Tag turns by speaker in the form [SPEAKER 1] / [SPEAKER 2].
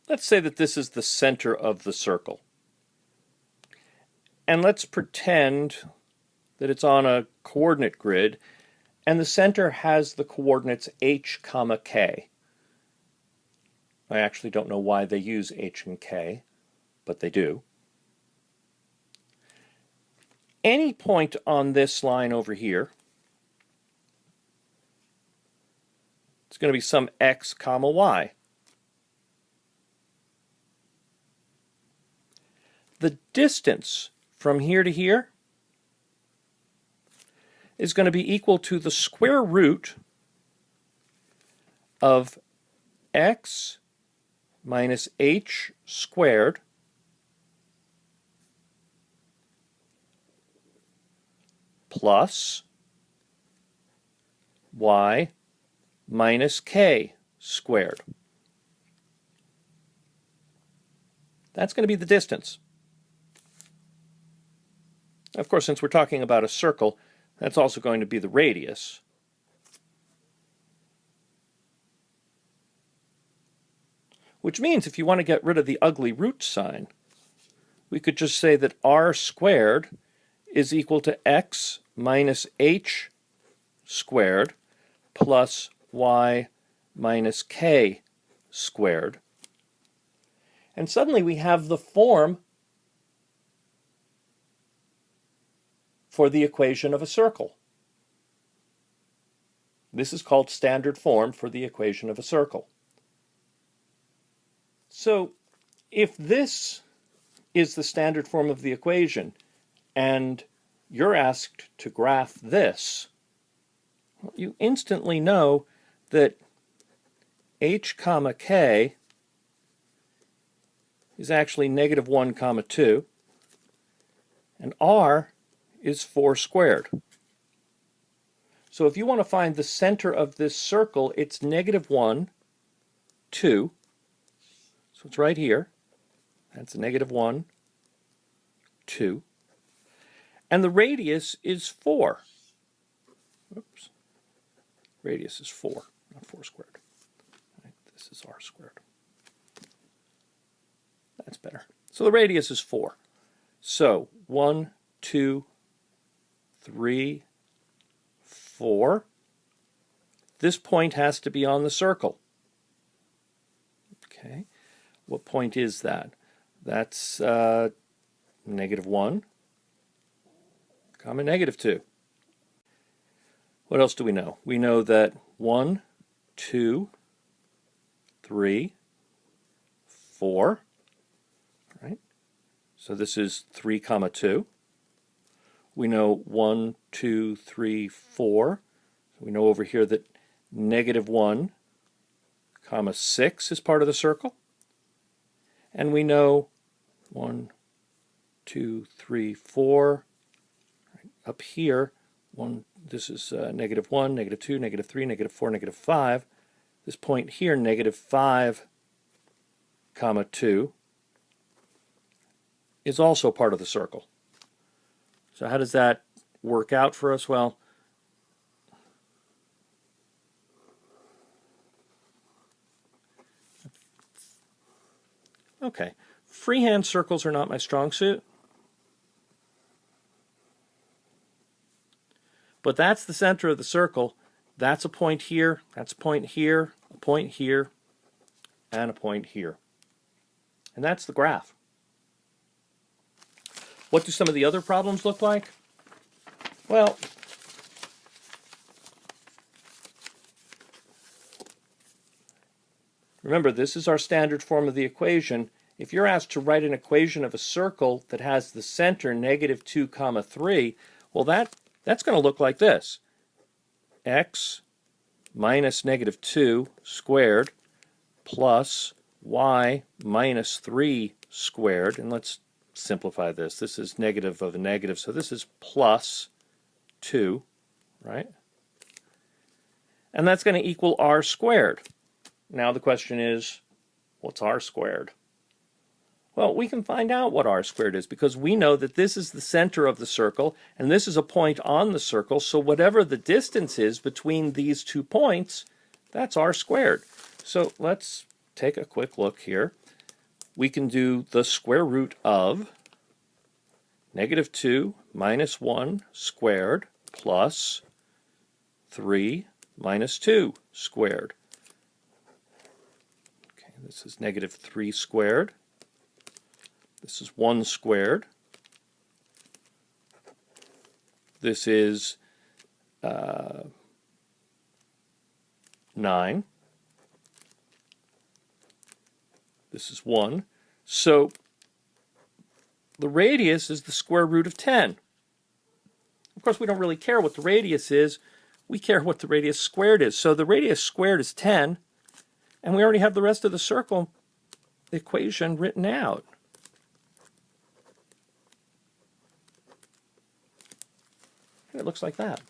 [SPEAKER 1] let's say that this is the center of the circle. And let's pretend that it's on a coordinate grid, and the center has the coordinates h, k. I actually don't know why they use h and k, but they do. Any point on this line over here, it's going to be some x, y. The distance from here to here is going to be equal to the square root of x minus h squared plus y minus k squared. That's going to be the distance. Of course, since we're talking about a circle, that's also going to be the radius. Which means if you want to get rid of the ugly root sign, we could just say that r squared is equal to x minus h squared plus y minus k squared. And suddenly we have the form for the equation of a circle. This is called standard form for the equation of a circle. So if this is the standard form of the equation and you're asked to graph this, well, you instantly know that h, k is actually -1, 2, and r is 4 squared. So if you want to find the center of this circle, it's -1, 2. So it's right here. That's -1, 2. And the radius is 4. Oops. Radius is 4, not 4 squared. Right. This is r squared. That's better. So the radius is 4. So 1, 2, 3, 4. This point has to be on the circle. Okay. What point is that? That's -1, -2. What else do we know? We know that 1, 2, 3, 4. Right? So this is 3, 2. We know 1, 2, 3, 4. We know over here that -1, 6 is part of the circle. And we know 1, 2, 3, 4. Right, up here, this is -1, -2, -3, -4, -5. This point here, -5, 2, is also part of the circle. So how does that work out for us? Well, okay, freehand circles are not my strong suit. But that's the center of the circle. That's a point here, that's a point here, a point here, and a point here. And that's the graph. What do some of the other problems look like? Well, remember, this is our standard form of the equation. If you're asked to write an equation of a circle that has the center -2, 3, well, that's going to look like this. X minus -2 squared plus y minus 3 squared. And let's simplify this. This is negative of a negative, so this is plus 2, right? And that's going to equal r squared. Now the question is, what's r squared? Well, we can find out what r squared is because we know that this is the center of the circle and this is a point on the circle, so whatever the distance is between these 2 points, that's r squared. So let's take a quick look here. we can do the square root of negative 2 minus 1 squared plus 3 minus 2 squared. Okay, this is negative 3 squared. This is 1 squared. This is 9. This is 1. So the radius is the square root of 10. Of course, we don't really care what the radius is. We care what the radius squared is. So the radius squared is 10, and we already have the rest of the circle equation written out. It looks like that.